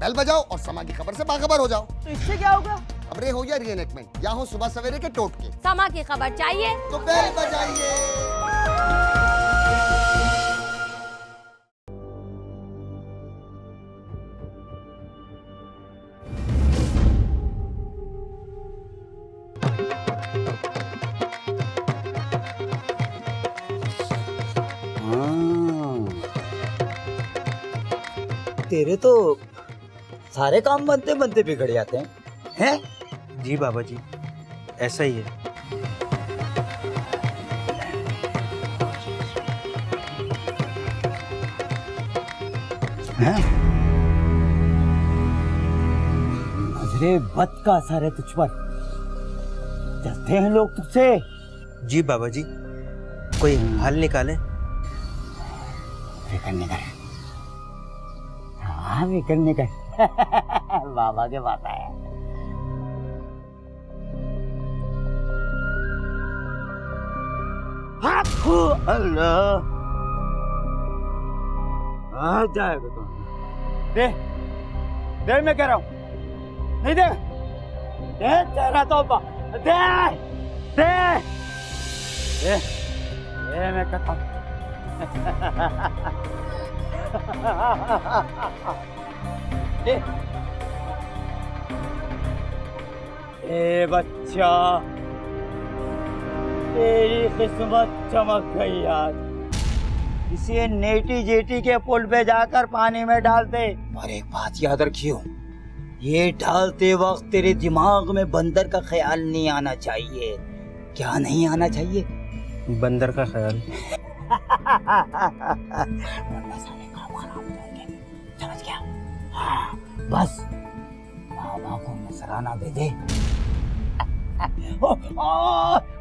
Bell बजाओ और समा की खबर से बाखबर हो जाओ। तो इससे क्या होगा? खबरें हो या रीएनेक्टमेंट या हो सुबह सवेरे के टोटके, समा की खबर चाहिए तो बेल बजाइए। तेरे तो सारे काम बनते बनते बिगड़ जाते हैं। जी बाबा जी, ऐसा ही है। नजरे बद का असर है तुझ पर, डरते हैं लोग तुझसे। जी बाबा जी, कोई हल निकाले। फिक्र नहीं कर, हाँ फिक्र नहीं कर। बाबा के पास आया। अल्लाह आ जाएगा तो दे दे, मैं कह रहा हूँ नहीं दे, दे तेरा तौबा, दे दे दे, दे मैं कहता हूँ। ए बच्चा, तेरी किस्मत चमक गई आज। इसे नेटी जेटी के पुल पे जाकर पानी में डाल दे। और एक बात याद रखियो, ये डालते वक्त तेरे दिमाग में बंदर का ख्याल नहीं आना चाहिए। क्या नहीं आना चाहिए? बंदर का ख्याल। वरना सारे काम खराब हो जाएंगे, समझ गया? हाँ, बस बाबा को नजराना दे दे।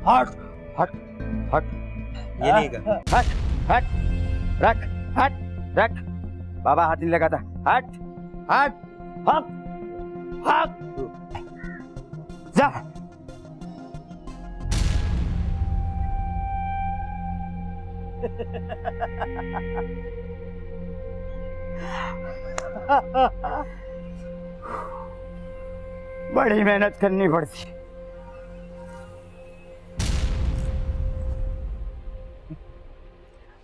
हट हट हट, ये नहीं का। हट हट, रख हट रख, बाबा हाथ नहीं लगाता। हट हट हट हट, जा। बड़ी मेहनत करनी पड़ती।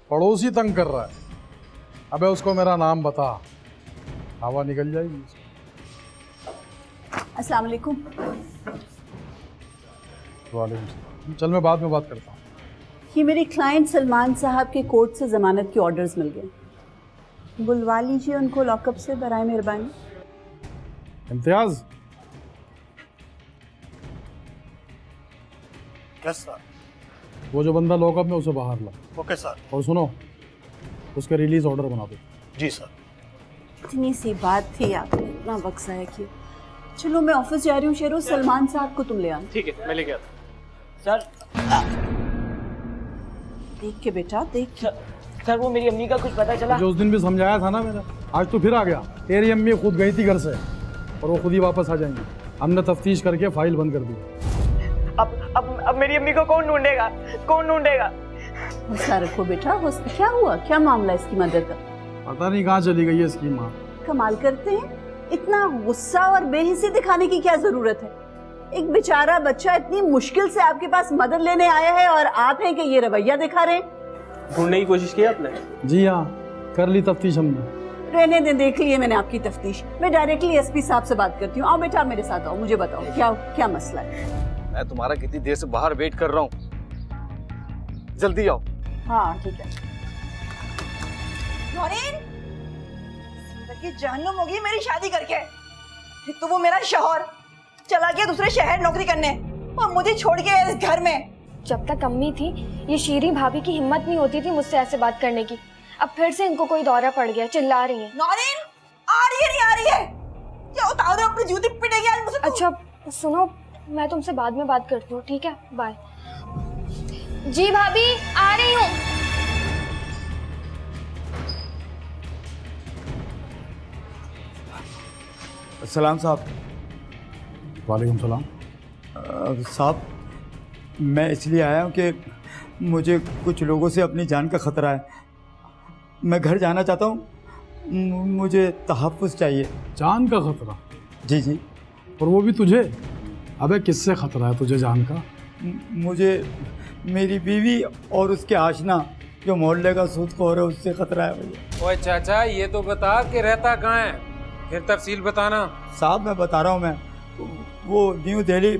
पड़ोसी तंग कर रहा है, अबे उसको मेरा नाम बता, हवा निकल जाएगी। अस्सलाम वालेकुम। वालेकुम सलाम। चल मैं बाद में बात करता हूँ। ये मेरे क्लाइंट सलमान साहब के कोर्ट से ज़मानत के ऑर्डर्स मिल गए, बुलवा लीजिए उनको लॉकअप से बराए मेहरबानी। Imtiaz, yes sir. वो जो बंदा लॉकअप में उसे बाहर ला। Okay sir. और सुनो, उसके रिलीज ऑर्डर बना दो। जी सर। इतनी सी बात थी, आपने इतना वक्त ज़ाया किया। चलो मैं ऑफिस जा रही हूँ शेरो, सलमान साहब को तुम ले आना। ठीक है, मैं लेके आता। सर देख के बेटा, देख के। सर वो मेरी अम्मी का कुछ पता चला? जो उस दिन भी समझाया था ना मैंने, आज तू फिर आ गया। तेरी अम्मी खुद गई थी घर से और वो खुद ही वापस आ जाएंगी। हमने तफ्तीश करके फाइल बंद कर दी। अब मेरी अम्मी को कौन ढूंढेगा, कौन ढूंढेगा? हौसला रखो बेटा, क्या हुआ, क्या मामला इसकी मदर का? पता नहीं कहाँ चली गई है इसकी माँ। कमाल करते हैं, इतना गुस्सा और बेहिसी दिखाने की क्या जरूरत है? एक बेचारा बच्चा इतनी मुश्किल से आपके पास मदद लेने आया है और आप हैं कि ये रवैया दिखा रहे हैं। ढूंढने की कोशिश की आपने? जी हाँ, कर ली तफ्तीश हमने। रहने दे, देख लिए मैंने आपकी तफ्तीश। मैं डायरेक्टली एसपी साहब से बात करती हूँ। आओ बेटा, आप मेरे साथ आओ, मुझे बताओ क्या मसला है। मैं तुम्हारा कितनी देर से बाहर वेट कर रहा हूँ, जल्दी आओ। हाँ ठीक है। नौरीन, जहन्नुम होगी मेरी शादी करके। तो वो मेरा शौहर चला गया दूसरे शहर नौकरी करने और मुझे छोड़ के इस घर में। जब तक अम्मी थी, ये शीरी भाभी की हिम्मत नहीं होती थी मुझसे ऐसे बात करने की। अब फिर से इनको कोई दौरा पड़ गया, चिल्ला रही हैं। नौरीन, आ रही है नहीं आ रही है? क्या उतार दो, अपनी जूती पिटेगी आज मुझसे। अच्छा सुनो, मैं तुमसे बाद में बात करती हूँ, ठीक है? बाय। जी भाभी, आ रही हूँ। सलाम साहब। वालेकुम सलाम। साहब मैं इसलिए आया हूँ कि मुझे कुछ लोगों से अपनी जान का ख़तरा है। मैं घर जाना चाहता हूँ मुझे तहफ़्फ़ुज़ चाहिए। जान का खतरा? जी जी। और वो भी तुझे? अबे किससे खतरा है तुझे जान का? मुझे मेरी बीवी और उसके आशना जो मोहल्ले का सूदखोर है उससे खतरा है भैया। ओए चाचा ये तो बता कि रहता कहाँ है, फिर तफसील बताना। साहब मैं बता रहा हूँ, मैं वो न्यू दिल्ली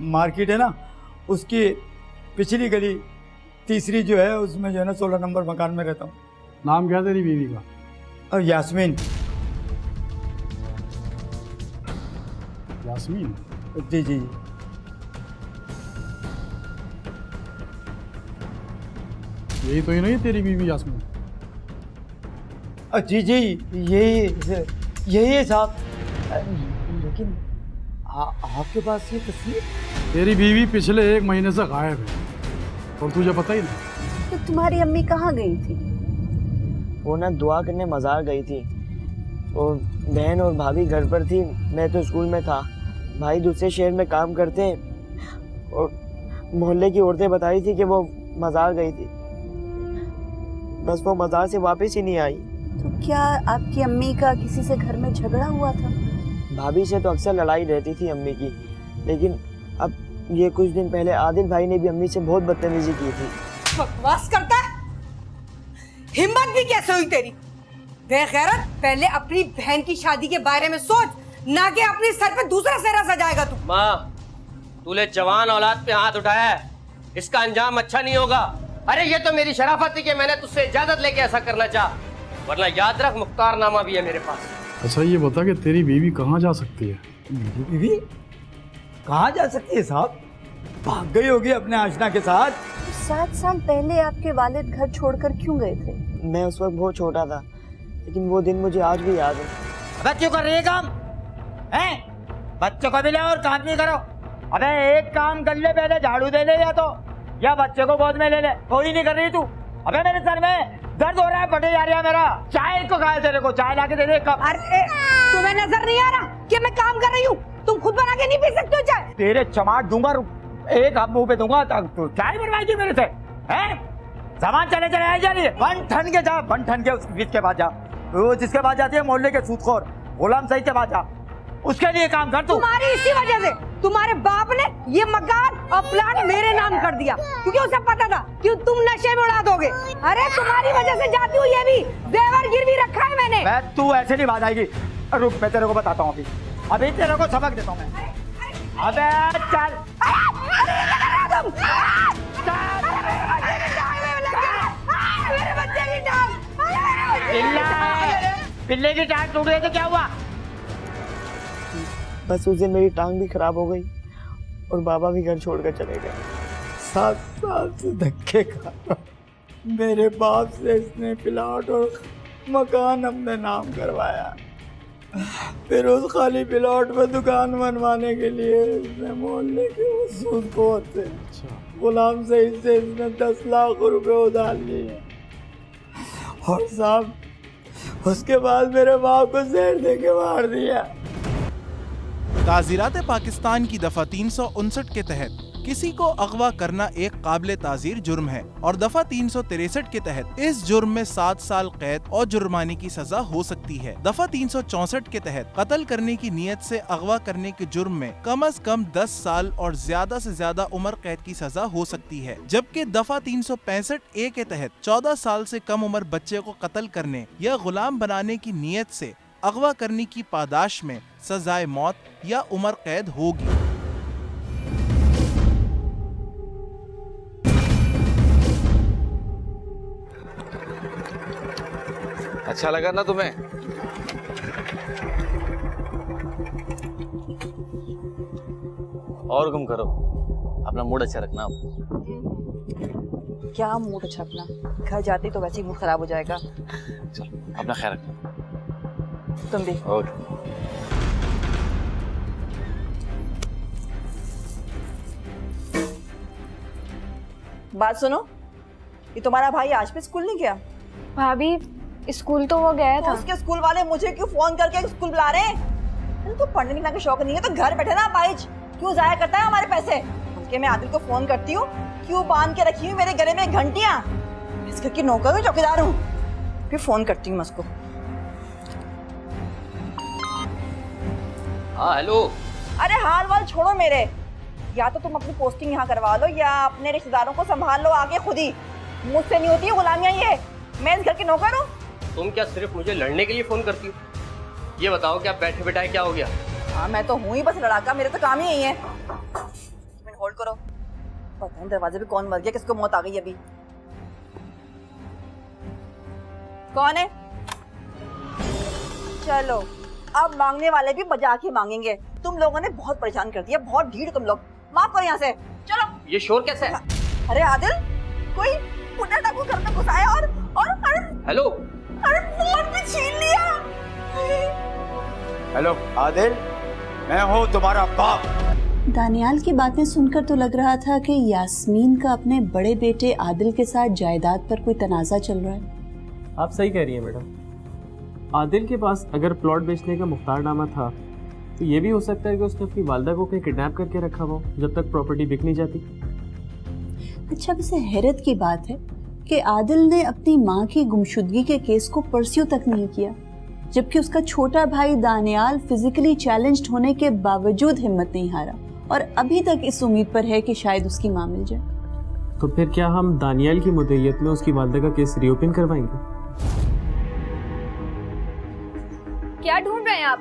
मार्केट है ना, उसकी पिछली गली तीसरी जो है उसमें जो है ना 16 नंबर मकान में रहता हूँ। नाम क्या तेरी बीवी का? और यास्मीन। यास्मीन? जी जी। यही तो ही नहीं तेरी बीवी यास्मीन? जी जी यही है साहब। लेकिन आपके पास ये तस्वीर? तेरी बीवी पिछले 1 महीने से गायब है और तुझे पता ही नहीं। तो तुम्हारी अम्मी कहाँ गई थी? वो ना दुआ करने मज़ार गई थी। और बहन और भाभी घर पर थी, मैं तो स्कूल में था। भाई दूसरे शहर में काम करते हैं और मोहल्ले की औरतें बताई थी कि वो मज़ार गई थी, बस वो मज़ार से वापस ही नहीं आई। तो क्या आपकी अम्मी का किसी से घर में झगड़ा हुआ था? भाभी से तो अक्सर लड़ाई रहती थी अम्मी की, लेकिन अब ये कुछ दिन पहले आदिल भाई ने भी अम्मी से बहुत बदतमीजी की थी। बकवास करता है? हिम्मत भी कैसे हुई तेरी? बेगैरत, पहले अपनी बहन की शादी के बारे में सोच, ना कि अपने सर पे दूसरा सेहरा सजाएगा तू। माँ, तूने जवान औलाद पे हाथ उठाया है, इसका अंजाम अच्छा नहीं होगा। अरे ये तो मेरी शराफत थी कि मैंने तुझसे इजाजत लेके ऐसा करना चाहा, वरना याद रख मुख्तारनामा भी है मेरे पास। अच्छा ये बता कि तेरी बीवी कहाँ जा सकती है? मेरी बीवी कहाँ जा सकती है साहब? भाग गई होगी अपने आशना के साथ। 7 साल पहले आपके वालिद घर छोड़कर क्यों गए थे? मैं उस वक्त बहुत छोटा था, लेकिन वो दिन मुझे आज भी याद है। अबे क्यों कर रही है काम? हैं? बच्चों को भी ले और काम भी करो। अबे एक काम कर ले, पहले झाड़ू दे ले या बच्चे को गोद में ले ले। कोई नहीं कर रही तू। अबे मेरे सर में दर्द हो रहा है, फटे जा रहा है मेरा। चाय को कहा तेरे को, चाय ला के दे दे कप। अरे तुम्हें नजर नहीं आ रहा कि मैं काम कर रही हूँ? तुम खुद बना के नहीं पी सकते हो चाय? तेरे चमाट दूंगा, एक हाथ मुंह पे दूंगा तो चाय बनवाएगी मेरे से? हैं? सामान चले चले आई जा रही है। बन ठन के जा, बन ठन के उसके पास जा। वो जिसके पास जाती है मोहल्ले के सूदखोर गुलाम सईद के पास जा, उसके लिए काम कर तू। तुम्हारी इसी वजह से तुम्हारे बाप ने ये मकान और प्लान मेरे नाम कर दिया, क्योंकि उसे पता था कि तुम नशे में उड़ा दोगे। अरे तुम्हारी वजह से जाती हूँ, ये भी जेवर गिरवी रखा है मैंने। तू ऐसे नहीं बात आएगी। रुक मैं तेरे को बताता हूँ, अभी तेरे को सबक देता हूँ मैं। अबे चल। पिल्ले की टांग टूट गई तो क्या हुआ? बस उस दिन मेरी टांग भी खराब हो गई और बाबा भी घर छोड़कर चले गए। 7 साल से धक्के खा रहा। मेरे बाप से इसने प्लॉट और मकान अपने नाम करवाया, फिर उस खाली प्लॉट में दुकान बनवाने के लिए इसने मोहल्ले के सूदखोर से गुलाम सईद से इसने 10 लाख रुपए उधार लिए। और साहब उसके बाद मेरे बाप को जहर दे के मार दिया। ताज़ीरात पाकिस्तान की दफ़ा 359 के तहत किसी को अगवा करना एक काबिल ताज़ीर जुर्म है और दफ़ा 363 के तहत इस जुर्म में 7 साल कैद और जुर्माने की सजा हो सकती है। दफ़ा 364 के तहत कत्ल करने की नीयत से अगवा करने के जुर्म में कम से कम 10 साल और ज्यादा से ज्यादा उम्र कैद की सजा हो सकती है, जबकि दफ़ा 365 के तहत 14 साल से कम उम्र बच्चे को कत्ल करने या गुलाम बनाने की नीयत से अगवा करने की पादाश में सजाए मौत या उम्र कैद होगी। अच्छा लगा ना तुम्हें? और गुम करो, अपना मूड अच्छा रखना। क्या मूड अच्छा अपना? घर जाते तो वैसे ही मूड खराब हो जाएगा। चलो अपना ख्याल रखना। तुम भी। ओके। बात सुनो, ये तुम्हारा भाई आज भी स्कूल नहीं गया? भाभी स्कूल तो वो गया था। तो उसके स्कूल वाले मुझे क्यों फोन करके स्कूल बुला रहे हैं? तो पढ़ने लिखने का शौक नहीं है तो घर बैठे ना पाइज, क्यों जाया करता है हमारे पैसे? उसके मैं आदिल को फोन करती हूँ, क्यों बांध के रखी हुई मेरे गले में घंटियां? इस घर की नौकर हूँ, चौकीदार हूँ। फिर फोन करती हूँ मैं उसको। हाँ हेलो। अरे हाल वाल छोड़ो मेरे, या तो तुम अपनी पोस्टिंग यहाँ करवा लो या अपने रिश्तेदारों को संभाल लो आगे खुद ही। मुझसे नहीं होती है गुलामियाँ ये, मैं इस घर की नौकर हूँ। तुम क्या सिर्फ मुझे लड़ने के लिए फोन करती हो? ये बताओ क्या बैठे बैठाए क्या हो गया? हाँ मैं तो हूँ ही बस लड़ाका, मेरे तो काम ही यही है। होल्ड करो, पता नहीं दरवाजे पे कौन मर गया, किसको मौत आ गई अभी। कौन है? चलो अब मांगने वाले भी बजा के मांगेंगे। तुम लोगों ने बहुत परेशान कर दिया, बहुत ढीठ तुम लोग। माफ करो यहाँ से, चलो। ये शोर कैसे है? अरे आदिल, कोई पुण्य डाकू घर में घुसा है और हेलो। अरे फोन भी छीन लिया। हेलो आदिल, मैं हूँ तुम्हारा बाप। दानियाल की बातें सुनकर तो लग रहा था कि यास्मीन का अपने बड़े बेटे आदिल के साथ जायदाद पर कोई तनाज़ा चल रहा है। आप सही कह रही हैं मैडम। आदिल के पास अगर प्लॉट बेचने का मुख्तारनामा था तो ये भी हो सकता है कि उसने अपनी वालदा को कहीं किडनैप करके रखा हो जब तक प्रॉपर्टी बिक नहीं जाती। अच्छा वैसे हैरत की बात है कि आदिल ने अपनी माँ की गुमशुदगी के केस को परस्यू तक नहीं किया, जबकि उसका छोटा भाई दानियाल फिजिकली चैलेंज्ड होने के बावजूद हिम्मत नहीं हारा और अभी तक इस उम्मीद पर है कि शायद उसकी माँ मिल जाए। तो फिर क्या हम दानियाल की मुद्दइयत में उसकी वालदा का केस रीओपन करवाएंगे? क्या ढूंढ रहे हैं आप?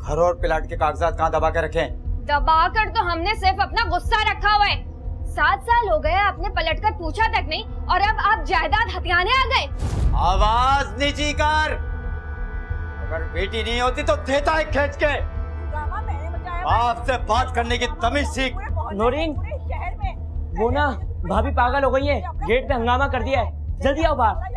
घर और प्लाट के कागजात कहाँ दबा के रखे? दबा कर तो हमने सिर्फ अपना गुस्सा रखा हुआ है। 7 साल हो गए, आपने पलट कर पूछा तक नहीं और अब आप जायदाद हथियाने आ गए। आवाज नीची कर। अगर बेटी नहीं होती तो देता है खींच के। बाप से बात करने की तमीज सीख। नौरीन, वो ना भाभी पागल हो गई है, गेट पे हंगामा कर दिया है, जल्दी आओ बाहर।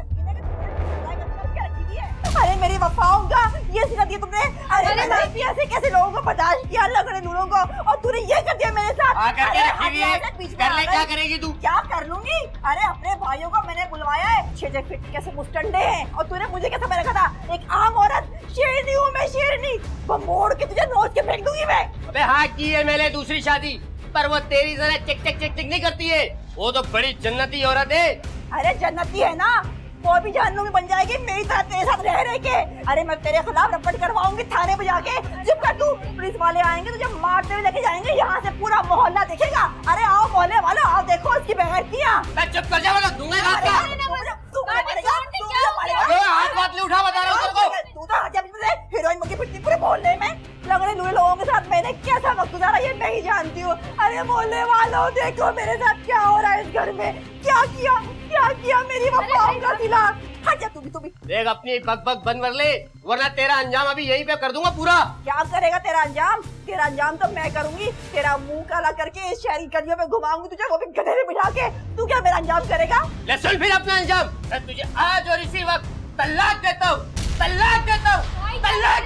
अरे मेरी वफाओं का ये सिखा दिया तुमने। अरे मैंने ऐसे कैसे लोगों को बर्दाश्त किया, लगड़े लूलों को, और तूने ये कर दिया मेरे साथ। कर ले, क्या करेगी तू? क्या कर लूंगी? अरे अपने भाइयों को मैंने बुलवाया है, 6 फीट कैसे मुस्टंडे हैं, और तूने मुझे कैसे रखा था? एक आम औरत, शेरनी हूँ मैं, शेरनी। बम मोड़ के तुझे नोच के फेंक दूंगी मैं। अबे हाँ की है मैंने दूसरी शादी, पर वो तेरी तरह चिक चिक चिक चिक नहीं करती है। वो तो बड़ी जन्नती औरत है। अरे जन्नती है ना, वो भी जहन्नुम में बन जाएगी मेरी तरह तेरे साथ रह के। अरे मैं तेरे खिलाफ रपट करवाऊंगी थाने में जाके। चुप कर तू, पुलिस वाले आएंगे तुझे मारते हुए लेके जाएंगे, यहाँ से पूरा मोहल्ला देखेगा। अरे आओ मोहल्ले वालों, आओ देखो इसकी बेगैरतियां। चुप कर जा, वाला दूंगा हाथ नहीं उठा, बता रहा हूँ तुमको। तू तो जब से हीरोइन मुझे फिरती पूरे मोहल्ले में, लगड़े लुए लोगों के साथ मैंने कैसा वक्त गुजारा ये नहीं जानती हूँ। अरे मोहल्ले वालों देखो मेरे साथ क्या हो रहा है इस घर में, क्या किया मेरी वफाओं का सिला। हट जा तू भी। देख अपनी बक बक बंद कर ले, वरना तेरा अंजाम अभी यहीं पे कर दूंगा पूरा। क्या करेगा तेरा अंजाम? तेरा अंजाम तो मैं करूंगी। तेरा मुंह काला करके इस शहरी गलियों में घुमाऊंगी तुझे, वो भी गधे में बिठा के। तू क्या मेरा अंजाम करेगा? ले सुन फिर अपना अंजाम। मैं तुझे आज और इसी वक्त तलाक देता हूँ, तलाक देता हूँ। तलाक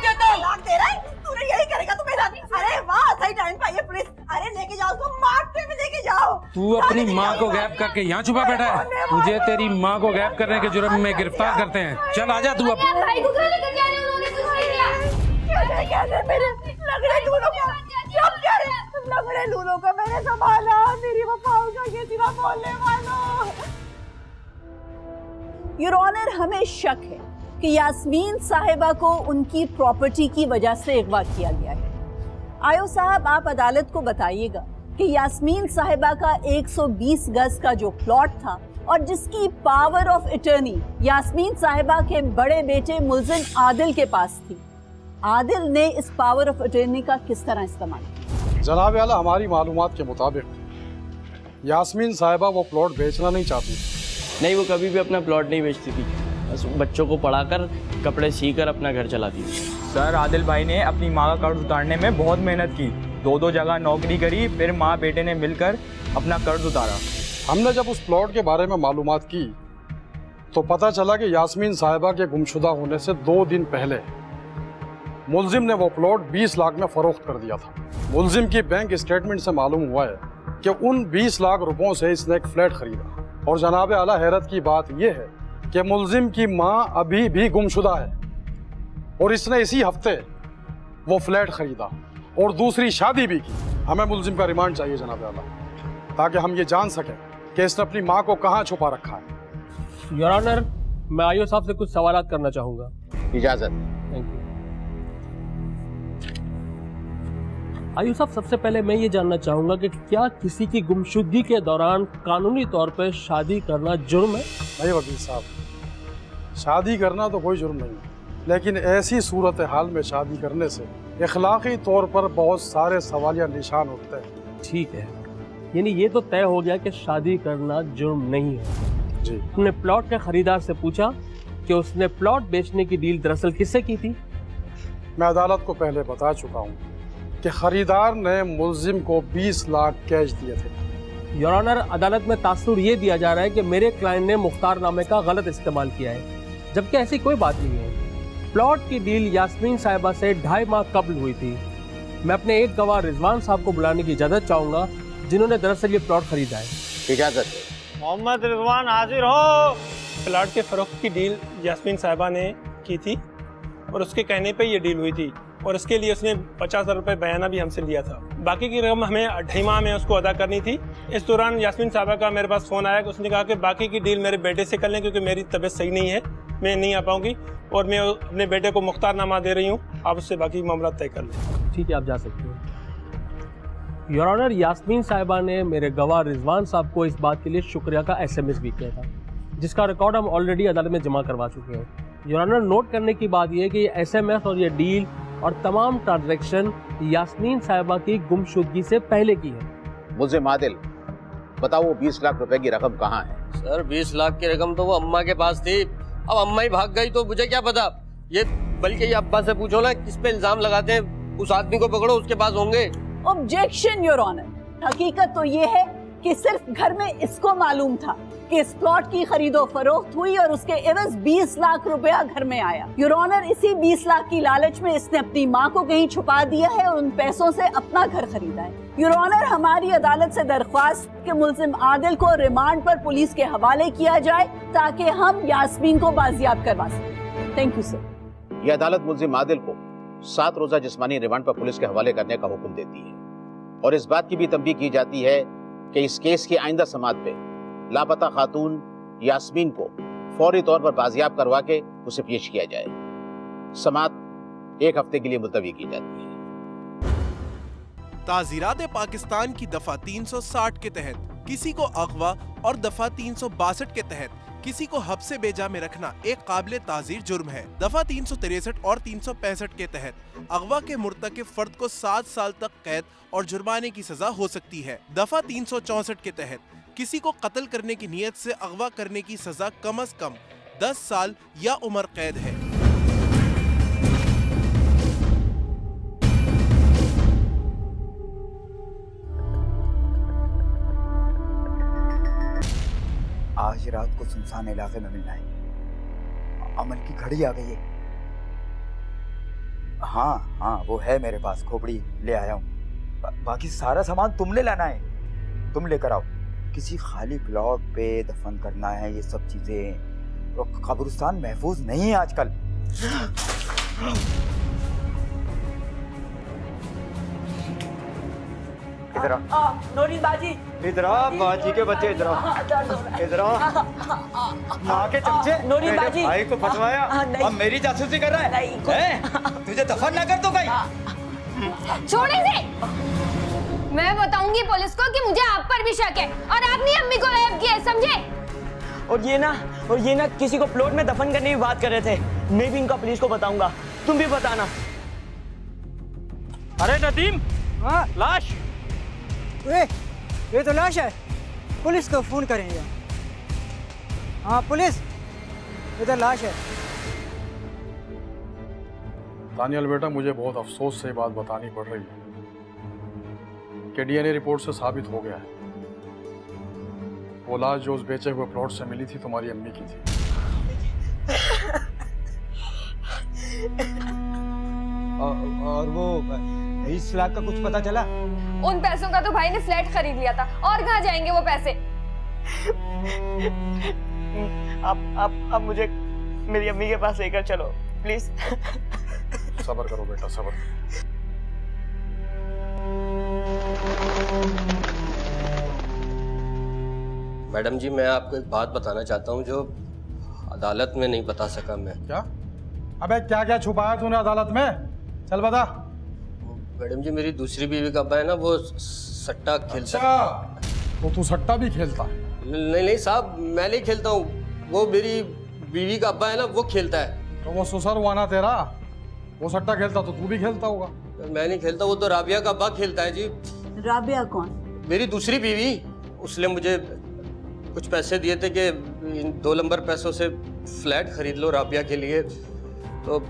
दे रहा है? तूने यही करेगा तू मेरे साथ? अरे वाह, सही टाइम पे आई है पुलिस। अरे लेके जाओ उसको, मारते में लेके जाओ। तू अपनी माँ को गैप करके यहाँ छुपा बैठा है। तुझे तेरी माँ को गैप करने के जुर्म में गिरफ्तार करते हैं। चल आजा तू अब। भाई को कहाँ लेकर जा रहे हैं? उन्होंने कुछ नहीं किया। कैसे मेरे लगड़े लूलों को, लगड़े लूलों को मैंने संभाला, मेरी वफाओं का ये सिला बोलने वालों। योर ऑनर, हमें शक है कि यास्मीन साहिबा को उनकी प्रॉपर्टी की वजह से अगवा किया गया है। आयो साहब, आप अदालत को बताइएगा कि यास्मीन साहिबा का 120 गज का जो प्लॉट था और जिसकी पावर ऑफ अटर्नी यास्मीन साहिबा के बड़े बेटे मुल्जिम आदिल के पास थी, आदिल ने इस पावर ऑफ अटर्नी का किस तरह इस्तेमाल किया? जनाब आला, हमारी मालूमात के मुताबिक यास्मीन साहिबा वो प्लॉट बेचना नहीं चाहती। नहीं, वो कभी भी अपना प्लॉट नहीं बेचती थी, बस बच्चों को पढ़ाकर कपड़े सीकर अपना घर चलाती थी। सर, आदिल भाई ने अपनी माँ का कर्ज उतारने में बहुत मेहनत की, 2 जगह नौकरी करी, फिर माँ बेटे ने मिलकर अपना कर्ज उतारा। हमने जब उस प्लॉट के बारे में मालूमात की तो पता चला कि यास्मीन साहिबा के गुमशुदा होने से 2 दिन पहले मुल्जिम ने वो प्लॉट 20 लाख में फरोख्त कर दिया था। मुल्जिम की बैंक स्टेटमेंट से मालूम हुआ है कि उन 20 लाख रुपयों से इसने एक फ्लैट खरीदा। और जनाब आला, हैरत की बात यह है कि मुल्जिम की माँ अभी भी गुमशुदा है और इसने इसी हफ्ते वो फ्लैट खरीदा और दूसरी शादी भी की। हमें मुल्जिम का रिमांड चाहिए जनाब आला, ताकि हम ये जान सकें कि इसने अपनी माँ को कहाँ छुपा रखा है। योर ऑनर, मैं आयो साहब से कुछ सवालात करना चाहूँगा। इजाजत। Thank you. आयु साहब, सबसे पहले मैं ये जानना चाहूंगा कि क्या किसी की गुमशुदगी के दौरान कानूनी तौर पर शादी करना जुर्म है? नहीं वकील साहब, शादी करना तो कोई जुर्म नहीं है, लेकिन ऐसी सूरत हाल में शादी करने से इखलाकी तौर पर बहुत सारे सवालिया निशान उठते हैं। ठीक है, यानी ये तो तय हो गया कि शादी करना जुर्म नहीं है। जी। तुमने प्लॉट के खरीदार से पूछा कि उसने प्लॉट बेचने की डील दरअसल किससे की थी? मैं अदालत को पहले बता चुका हूँ कि खरीदार ने मुल्जिम को 20 लाख कैश दिए थे। योर ऑनर, अदालत में तासुर ये दिया जा रहा है कि मेरे क्लाइंट ने मुख्तारनामे का गलत इस्तेमाल किया है, जबकि ऐसी कोई बात नहीं है। प्लॉट की डील यास्मीन साहिबा से 2.5 माह कबल हुई थी। मैं अपने एक गवाह रिजवान साहब को बुलाने की इजाजत चाहूंगा, जिन्होंने दरअसल ये प्लॉट खरीदा है। इजाजत है। मोहम्मद रिजवान हाजिर हो। प्लॉट के फरोख्त की डील यास्मीन साहिबा ने की थी और उसके कहने पे ये डील हुई थी, और इसके लिए उसने 50,000 रुपये बयाना भी हमसे लिया था। बाकी की रकम हमें 2.5 माह में उसको अदा करनी थी। इस दौरान यास्मीन साहिबा का मेरे पास फ़ोन आया कि उसने कहा कि बाकी की डील मेरे बेटे से कर लें, क्योंकि मेरी तबीयत सही नहीं है, मैं नहीं आ पाऊँगी, और मैं अपने बेटे को मुख्तारनामा दे रही हूँ, आप उससे बाकी मामला तय कर लें। ठीक है, आप जा सकते हो। योर ऑनर, यास्मीन साहिबा ने मेरे गवाह रिजवान साहब को इस बात के लिए शुक्रिया का SMS भी किया था, जिसका रिकॉर्ड हम ऑलरेडी अदालत में जमा करवा चुके हैं। योर ऑनर, नोट करने की बात यह है कि ये SMS और ये डील और तमाम ट्रांजैक्शन यास्मीन साहिबा की गुमशुदगी से पहले की है। मुल्जिम आदिल, बताओ वो 20 लाख रुपए की रकम कहाँ है? सर 20 लाख की रकम तो वो अम्मा के पास थी, अब अम्मा ही भाग गई तो मुझे क्या पता। ये बल्कि ये अब्बा से पूछो ना, किस पे इल्जाम लगाते हैं, उस आदमी को पकड़ो, उसके पास होंगे। ऑब्जेक्शन योर ऑनर, हकीकत तो ये है कि सिर्फ घर में इसको मालूम था कि इस प्लॉट की खरीदो फरोख्त हुई और उसके एवज 20 लाख रुपया घर में आया। योर ऑनर, इसी 20 लाख की लालच में इसने अपनी माँ को कहीं छुपा दिया है और उन पैसों से अपना घर खरीदा है। योर ऑनर, हमारी अदालत से दरख्वास्त कि मुल्जिम आदिल को रिमांड पर पुलिस के हवाले किया जाए ताकि हम यास्मीन को बाजियाब करवा सकें। Thank you sir. ये अदालत मुल्जिम आदिल को 7 रोजा जिस्मानी रिमांड पर पुलिस के हवाले करने का हुक्म देती है, और इस बात की भी तंबीह की जाती है कि इस केस की आइंदा समाअत पे लापता खातून यास्मीन को फौरी तौर पर बाजियाब करवा के उसे पेश किया जाए। समाअत 1 हफ्ते के लिए मुलतवी की जाती है। ताज़ीरात पाकिस्तान की दफा 360 के तहत किसी को अगवा और दफा 362 के तहत किसी को हब्से बेजा में रखना एक काबिल ताज़ीर जुर्म है। दफा 363 और 365 के तहत अगवा के मुर्तकिब फर्द को 7 साल तक कैद और जुर्माने की सजा हो सकती है। दफा 364 के तहत किसी को कत्ल करने की नीयत से अगवा करने की सजा कम अज कम 10 साल या उम्र कैद है। आज रात को सुनसान इलाके में मिलना है। अमल की घड़ी आ गई है। हाँ, वो है मेरे पास, खोपड़ी ले आया हूँ। बाकी सारा सामान तुमने लाना है, तुम लेकर आओ। किसी खाली प्लॉट पे दफन करना है, ये सब चीजें। तो कब्रिस्तान महफूज नहीं है आजकल। इधर आ नोरी बाजी, इधर आ बाजी के बच्चे, इधर आ, इधर आ। माँ के चमचे, नोरी मेरे बाजी भाई को फंसवाया, अब मेरी जासूसी कर रहा है? तुझे दफन ना कर दो कहीं। छोड़े से। मैं बताऊंगी पुलिस को कि मुझे आप पर भी शक है और आपने अम्मी को गायब किया है, समझे? और ये ना किसी को प्लॉट में दफन करने की बात कर रहे थे। मैं भी इनका पुलिस को बताऊंगा, तुम भी बताना। अरे नदीम, लाश। ये तो लाश है, पुलिस को फोन करेंगे। हाँ पुलिस, इधर लाश है। दानियल बेटा, मुझे बहुत अफसोस से बात बतानी पड़ रही है कि DNA रिपोर्ट से साबित हो गया है वो लाश जो उस बेचे हुए प्लॉट से मिली थी तुम्हारी अम्मी की थी। और वो 20 लाख का कुछ पता चला? उन पैसों का तो भाई ने फ्लैट खरीद लिया था, और कहाँ जाएंगे वो पैसे? आप मुझे मेरी अम्मी के पास लेकर चलो प्लीज। सब्र करो बेटा, सब्र। मैडम जी, मैं आपको एक बात बताना चाहता हूँ जो अदालत में नहीं बता सका मैं। क्या? अबे क्या क्या छुपाया तूने अदालत में? चल बता। मैडम जी मेरी दूसरी बीवी का अब्बा है ना, वो सट्टा खेलता है। अच्छा, तो तू सट्टा भी खेलता है? नहीं साहब, मैं नहीं खेलता हूँ, वो मेरी बीवी का अब्बा है ना, वो खेलता है। तो वो ससुर हुआ ना तेरा, वो सट्टा खेलता तो तू भी खेलता होगा। मैं नहीं खेलता, वो तो राबिया का अब्बा खेलता है जी। राबिया कौन? मेरी दूसरी बीवी। उसने मुझे कुछ पैसे दिए थे कि इन 2 नंबर पैसों से फ्लैट खरीद लो राबिया के लिए। तो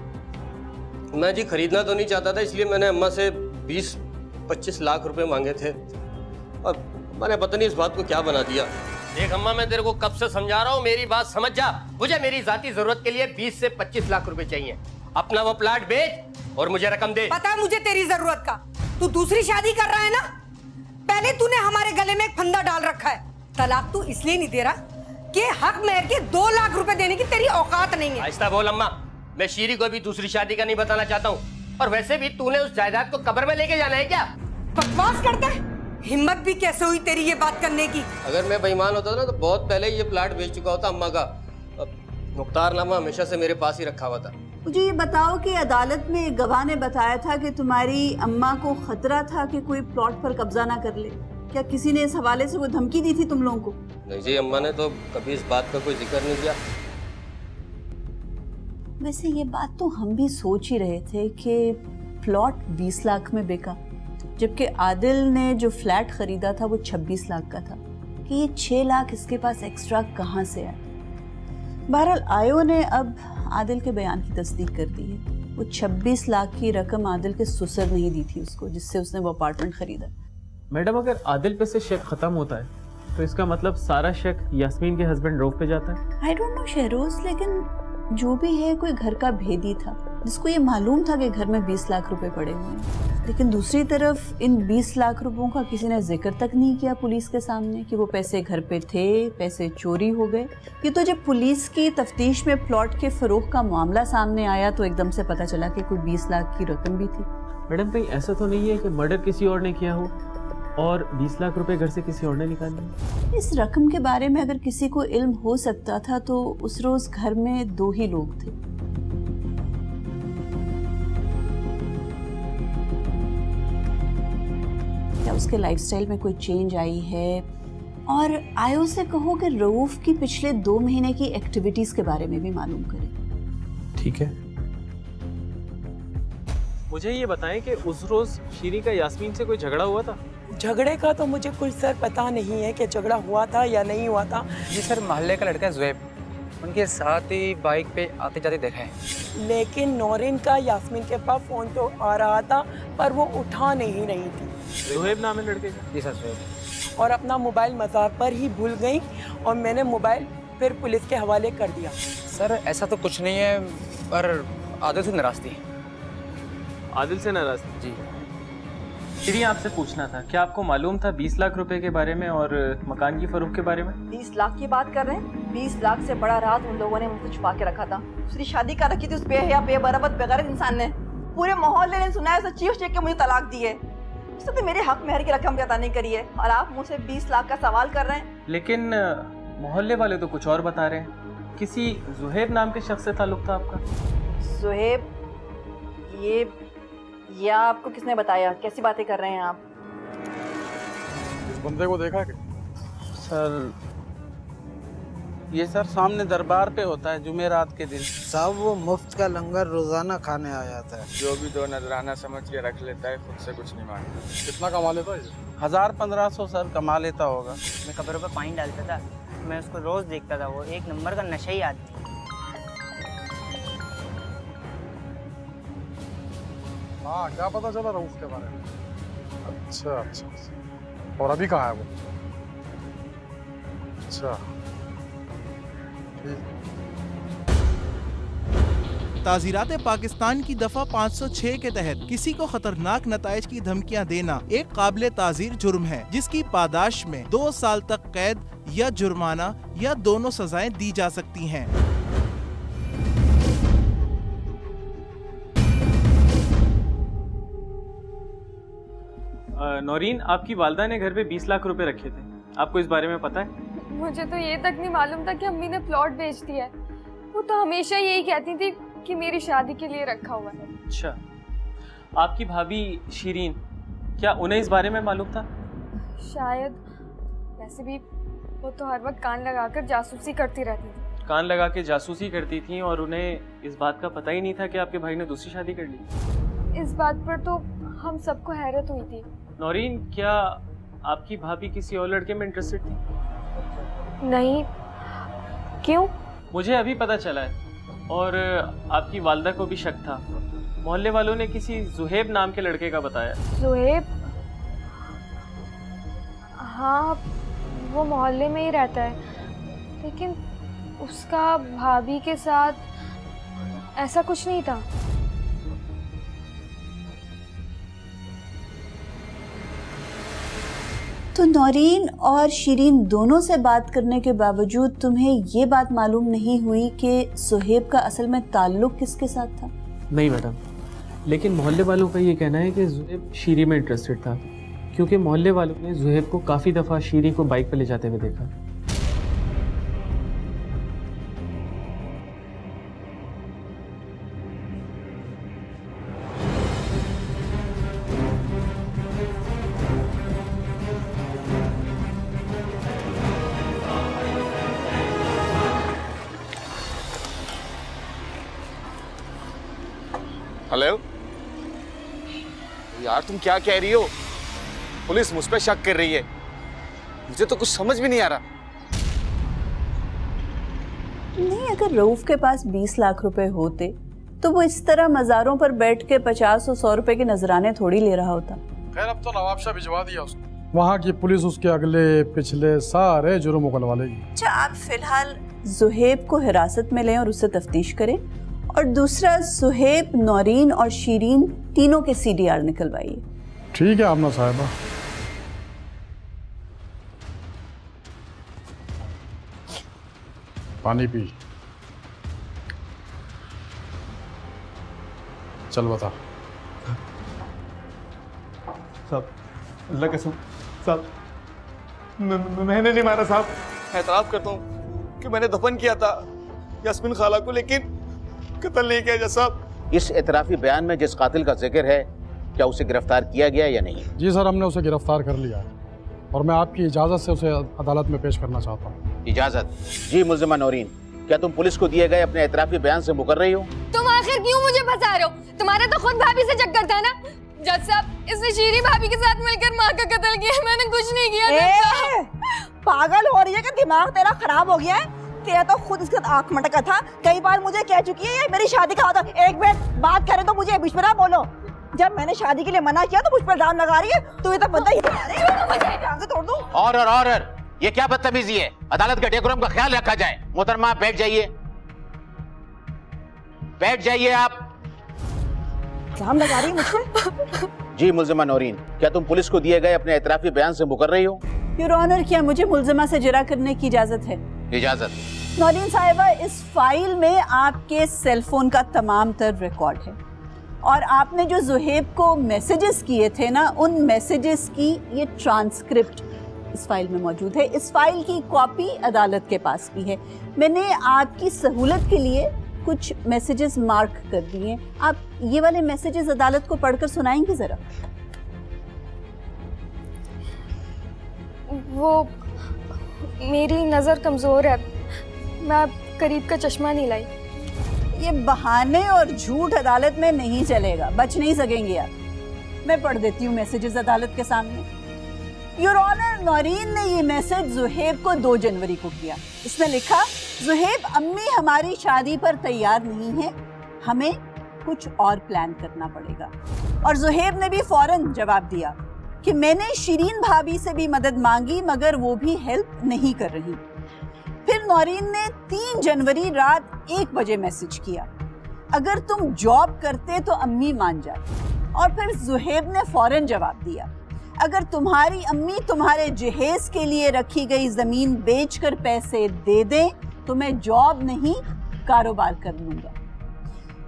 मैं जी खरीदना तो नहीं चाहता था, इसलिए मैंने अम्मा से 20-25 लाख रुपए मांगे थे और मैंने पता नहीं इस बात को क्या बना दिया। देख अम्मा, मैं तेरे को कब से समझा रहा हूँ, मेरी बात समझ जा। मुझे मेरी जाती जरूरत के लिए 20 से 25 लाख रुपए चाहिए। अपना वो प्लाट बेच और मुझे रकम दे। पता है मुझे तेरी जरूरत का। तू दूसरी शादी कर रहा है ना? पहले तूने हमारे गले में एक फंदा डाल रखा है। तलाक तू इसलिए नहीं दे रहा कि हक मेहर के 2 लाख रुपए देने की तेरी औकात नहीं है। आहिस्ता बोल अम्मा, मैं शीरी को भी दूसरी शादी का नहीं बताना चाहता हूँ। और वैसे भी तूने उस जायदाद को कब्र में लेके जाना है क्या? बकवास करता है। हिम्मत भी कैसे हुई तेरी ये बात करने की? अगर मैं बेईमान होता ना तो बहुत पहले ये प्लाट बेच चुका होता अम्मा का। मुख्तारनामा हमेशा से मेरे पास ही रखा हुआ था। मुझे ये बताओ कि अदालत में एक गवाह ने बताया था कि तुम्हारी अम्मा को खतरा था कि कोई प्लॉट पर कब्जा ना कर ले। क्या किसी ने इस हवाले से कोई धमकी दी थी तुम लोगों को? नहीं जी, अम्मा ने तो कभी इस बात का कोई जिक्र नहीं किया। वैसे ये बात तो हम भी सोच ही रहे थे कि प्लॉट 20 लाख में बिका, जबकि आदिल ने जो फ्लैट खरीदा था वो 26 लाख का था, कि ये 6 लाख इसके पास एक्स्ट्रा कहाँ से आया। बहरहाल आयो ने अब आदिल के बयान की तस्दीक कर दी है। वो 26 लाख की रकम आदिल के ससुर ने ही दी थी उसको, जिससे उसने वो अपार्टमेंट खरीदा। मैडम, अगर आदिल पे से शक खत्म होता है तो इसका मतलब सारा शक यास्मीन के हस्बैंड रऊफ पे जाता है। आई डोंट नो शहरोज, लेकिन जो भी है कोई घर का भेदी था जिसको ये मालूम था कि घर में 20 लाख रुपए पड़े हुए हैं। लेकिन दूसरी तरफ इन 20 लाख रुपयों का किसी ने जिक्र तक नहीं किया पुलिस के सामने कि वो पैसे घर पे थे, पैसे चोरी हो गए। ये तो जब पुलिस की तफ्तीश में प्लॉट के फरोख्त का मामला सामने आया तो एकदम से पता चला कि कोई 20 लाख की रकम भी थी। मैडम, कहीं ऐसा तो नहीं है कि मर्डर किसी और ने किया हो और 20 लाख रुपए घर से किसी और ने निकाले? इस रकम के बारे में अगर किसी को इल्म हो सकता था तो उस रोज घर में 2 ही लोग थे। क्या उसके लाइफस्टाइल में कोई चेंज आई है? और आयो से कहो कि रऊफ की पिछले 2 महीने की एक्टिविटीज के बारे में भी मालूम करें। ठीक है। मुझे ये बताएं कि उस रोज शीरी का यास्मीन से कोई झगड़ा हुआ था? झगड़े का तो मुझे कुछ सर पता नहीं है कि झगड़ा हुआ था या नहीं हुआ था। जी सर, मोहल्ले का लड़का ज़ुएब, उनके साथ ही बाइक पे आते जाते देखा है। लेकिन नौरीन का यास्मीन के पास फ़ोन तो आ रहा था पर वो उठा नहीं रही थी। ज़ुएब नाम है लड़के का? जी सर, ज़ुएब। और अपना मोबाइल मज़ार पर ही भूल गई और मैंने मोबाइल फिर पुलिस के हवाले कर दिया। सर ऐसा तो कुछ नहीं है, पर आदिल से नाराज़ थी। आदिल से नाराज़ थी? जी। शीरी, आपसे पूछना था, क्या आपको मालूम था 20 लाख रुपए के बारे में और मकान की फरोख्त के बारे में? 20 लाख की बात कर रहे हैं? 20 लाख से बड़ा राज उन लोगों ने मुझसे छुपा के रखा था। दूसरी शादी कर रखी थी उस बेहया बेबरकत बेगैरत इंसान ने। पूरे मोहल्ले ने सुना है, उसे चीख चीख के मुझे तलाक दी है। उसने तो मेरे हक मेहर की रकम भी अदा नहीं करी है और आप मुझसे 20 लाख का सवाल कर रहे हैं। लेकिन मोहल्ले वाले तो कुछ और बता रहे हैं। किसी ज़ुहैब नाम के शख्स से ताल्लुक था आपका? ज़ुहैब? ये आपको किसने बताया? कैसी बातें कर रहे हैं आप? इस बंदे को देखा क्या? सर ये सर सामने दरबार पे होता है जुमेरात के दिन। साहब वो मुफ्त का लंगर रोजाना खाने आ जाता है। जो भी 2 नजराना समझ के रख लेता है, खुद से कुछ नहीं मांगता। कितना कमा लेता है? 1000-1500 सर कमा लेता होगा। मैं कब्रों पे पानी डालता था, मैं उसको रोज देखता था, वो एक नंबर का नशा ही आदमी। हाँ, क्या पता चला रऊफ के बारे में? अच्छा अच्छा, और अभी कहाँ है वो? अच्छा, ताज़ीरात पाकिस्तान की दफा 506 के तहत किसी को खतरनाक नताइज की धमकियां देना एक काबिल ताज़ीर जुर्म है, जिसकी पादाश में 2 साल तक कैद या जुर्माना या दोनों सजाएं दी जा सकती हैं। नौरीन, आपकी वालदा ने घर पे 20 लाख रुपए रखे थे, आपको इस बारे में पता है? मुझे तो ये तक नहीं मालूम था कि अम्मी ने प्लॉट बेच दिया है। वो तो हमेशा यही कहती थी कि मेरी शादी के लिए रखा हुआ है। अच्छा, आपकी भाभी शीरीन, क्या उन्हें इस बारे में मालूम था? शायद। वैसे भी वो तो हर वक्त कान लगाकर जासूसी करती रहती थी। कान लगा के जासूसी करती थी और उन्हें इस बात का पता ही नहीं था कि आपके भाई ने दूसरी शादी कर ली। इस बात पर तो हम सबको हैरत हुई थी। नौरीन, क्या आपकी भाभी किसी और लड़के में इंटरेस्टेड थी? नहीं। क्यों? मुझे अभी पता चला है और आपकी वालदा को भी शक था। मोहल्ले वालों ने किसी जुहेब नाम के लड़के का बताया। जुहेब? हाँ, वो मोहल्ले में ही रहता है, लेकिन उसका भाभी के साथ ऐसा कुछ नहीं था। तो नौरीन और शीरीन दोनों से बात करने के बावजूद तुम्हें ये बात मालूम नहीं हुई कि सुहेब का असल में ताल्लुक किसके साथ था? नहीं मैडम, लेकिन मोहल्ले वालों का ये कहना है कि जुहेब शीरी में इंटरेस्टेड था, क्योंकि मोहल्ले वालों ने जुहेब को काफ़ी दफ़ा शीरी को बाइक पर ले जाते हुए देखा। हेलो यार, तुम क्या कह रही हो? पुलिस मुझ पे शक कर रही है। मुझे तो कुछ समझ भी नहीं आ रहा। नहीं, अगर रऊफ के पास 20 लाख रुपए होते तो वो इस तरह मज़ारों पर बैठ के 50 और 100 रुपए के नजराने थोड़ी ले रहा होता। खैर, अब तो नवाबशाह भिजवा दिया उसको। वहाँ की पुलिस उसके अगले पिछले सारे जुर्म उगलवा लेगी। अच्छा, आप फिलहाल जुहेब को हिरासत में लें और उससे तफ्तीश करें, और दूसरा सुहेब, नौरीन और शीरीन तीनों के CDR निकलवाइए। ठीक है आमना साहिबा। पानी पी। चल बता। साहब, अल्लाह कसम साहब, मैंने नहीं मारा साहब। एतराफ़ करता हूँ कि मैंने दफन किया था यास्मीन खाला को, लेकिन कत्ल नहीं किया साहब। इस एतराफ़ी बयान में जिस कातिल का जिक्र है, क्या उसे गिरफ्तार किया गया या नहीं? जी सर, हमने उसे गिरफ्तार कर लिया है और मैं आपकी इजाज़त से उसे अदालत में पेश करना चाहता हूँ। इजाज़त? जी मुल्ज़िमा नौरीन, क्या तुम पुलिस को दिए गए अपने एतराफ़ी बयान से मुकर रही हो? तुम आखिर क्यों मुझे फंसा रहे हो? तुम्हारा तो खुद भाभी से चक्कर था ना। जज साहब, इसने शीरी भाभी के साथ मिलकर माँ का कत्ल किया। मैंने कुछ नहीं किया। पागल हो रही है कि दिमाग तेरा खराब हो गया है? तेरा तो खुद इसके साथ आंख मटका था। कई बार मुझे कह चुकी है ये मेरी शादी का था। एक मिनट बात करे तो मुझे बीच में ना बोलो। जब मैंने शादी के लिए मना किया तो मुझ पर इल्जाम लगा रही है। तो ये तो बंदा ही तोड़ दूं। ऑर्डर, ये क्या बदतमीजी है? अदालत के डेकोरम का ख्याल रखा जाए। मोहतरमा बैठ जाइए, बैठ जाइए आप। इल्जाम लगा रही है मुझ पर? जी मुल्ज़िमा नौरीन, क्या तुम पुलिस को दिए गए अपने एतराफ़ी बयान से मुकर रही हो? योर ऑनर, क्या मुझे मुल्ज़िमा से जिरा करने की इजाजत है? इजाजत। नौरीन साहिबा, इस फाइल में आपके सेलफोन का तमाम तर रिकॉर्ड है और आपने जो जुहेब को मैसेजेस किए थे ना, उन मैसेजेस की ये ट्रांसक्रिप्ट इस फाइल में मौजूद है। इस फाइल की कॉपी अदालत के पास भी है। मैंने आपकी सहूलत के लिए कुछ मैसेजेस मार्क कर दिए। आप ये वाले मैसेजेस अदालत को पढ़कर सुनाएंगे जरा? वो मेरी नज़र कमज़ोर है, मैं करीब का चश्मा नहीं लाई। ये बहाने और झूठ अदालत में नहीं चलेगा, बच नहीं सकेंगे आप। मैं पढ़ देती हूँ मैसेजेस अदालत के सामने। योर ऑनर, नौरीन ने ये मैसेज जुहेब को 2 जनवरी को किया। इसमें लिखा, जुहेब अम्मी हमारी शादी पर तैयार नहीं है, हमें कुछ और प्लान करना पड़ेगा। और जुहेब ने भी फौरन जवाब दिया कि मैंने शीरीन भाभी से भी मदद मांगी मगर वो भी हेल्प नहीं कर रही। फिर नौरीन ने 3 जनवरी रात 1 बजे मैसेज किया, अगर तुम जॉब करते तो अम्मी मान जाती। और फिर जुहेब ने फौरन जवाब दिया, अगर तुम्हारी अम्मी तुम्हारे जहेज के लिए रखी गई जमीन बेचकर पैसे दे दें तो मैं जॉब नहीं कारोबार कर लूंगा।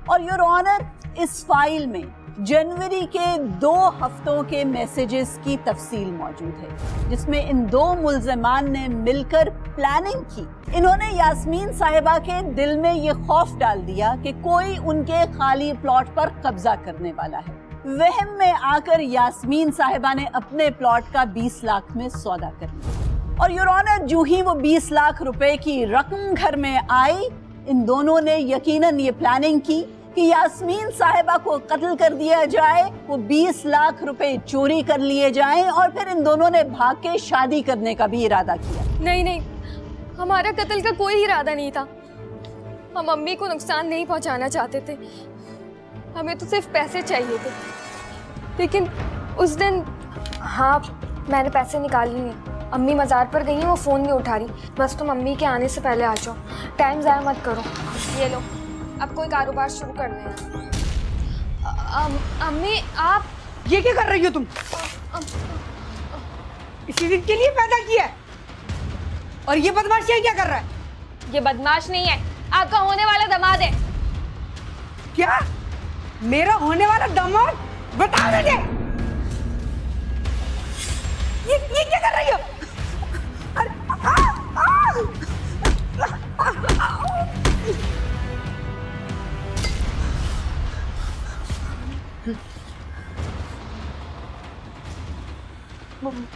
और योर ऑनर, इस फाइल में जनवरी के 2 हफ्तों के मैसेजेस की तफसील मौजूद है, जिसमें इन 2 मुल्ज़िमान ने मिलकर प्लानिंग की। इन्होंने यास्मीन साहिबा के दिल में ये खौफ डाल दिया कि कोई उनके खाली प्लॉट पर कब्जा करने वाला है। वहम में आकर यास्मीन साहिबा ने अपने प्लॉट का 20 लाख में सौदा कर लिया और योर ऑनर जो ही वो 20 लाख रुपए की रकम घर में आई, इन दोनों ने यकीनन ये प्लानिंग की कि यास्मीन साहिबा को कत्ल कर दिया जाए, वो 20 लाख रुपए चोरी कर लिए जाएं और फिर इन दोनों ने भाग के शादी करने का भी इरादा किया। नहीं नहीं, हमारा कत्ल का कोई इरादा नहीं था। हम अम्मी को नुकसान नहीं पहुंचाना चाहते थे, हमें तो सिर्फ पैसे चाहिए थे। लेकिन उस दिन, हाँ मैंने पैसे निकाल लिए। अम्मी मज़ार पर गई हैं, वो फ़ोन नहीं उठा रही। बस तुम अम्मी के आने से पहले आ जाओ, टाइम ज़ाया मत करो। ये लो, अब कोई कारोबार शुरू करना है। अम्मी आप ये क्या कर रही हो तुम? इसी दिन के लिए पैदा किया है और ये बदमाश क्या कर रहा है? ये बदमाश नहीं है, आपका होने वाला दामाद है। क्या? मेरा होने वाला दामाद? बता मुझे, ये क्या कर रही हो? अरे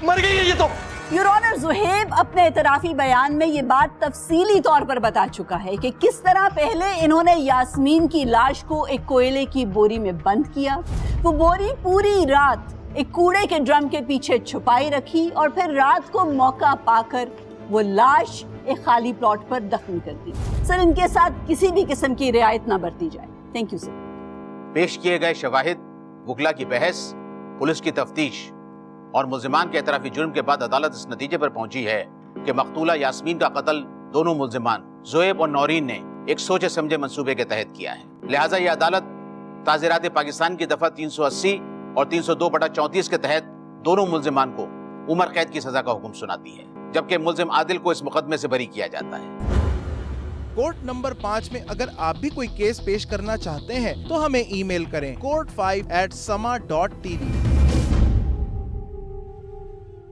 मर गई है ये तो। योर ऑनर, ज़ुहैब अपने इतराफी बयान में ये बात तफसीली तौर पर बता चुका है कि किस तरह पहले इन्होंने यास्मीन की लाश को एक कोयले की बोरी में बंद किया, वो बोरी पूरी रात एक कूड़े के ड्रम के पीछे छुपाई रखी और फिर रात को मौका पाकर वो लाश एक खाली प्लॉट पर दफन कर दी। सर, इनके साथ किसी भी किस्म की रियायत ना बरती जाए। Thank you sir. पेश किए गए शवाहिद, वकला की बहस, पुलिस की तफ्तीश और मुल्जिमान के एतराफी जुर्म के बाद अदालत इस नतीजे पर पहुंची है कि मकतूला यास्मीन का कत्ल दोनों मुल्जिमान ज़ुहैब और नौरीन ने एक सोचे समझे मंसूबे के तहत किया है। लिहाजा ये अदालत ताज़ीरात पाकिस्तान की दफा 380 और 302/34 के तहत दोनों मुल्जिमान को उम्र कैद की सजा का हुक्म सुनाती है, जबकि मुल्जिम आदिल को इस मुकदमे से बरी किया जाता है। कोर्ट नंबर 5 में अगर आप भी कोई केस पेश करना चाहते हैं तो हमें ईमेल करें court5@sama.tv।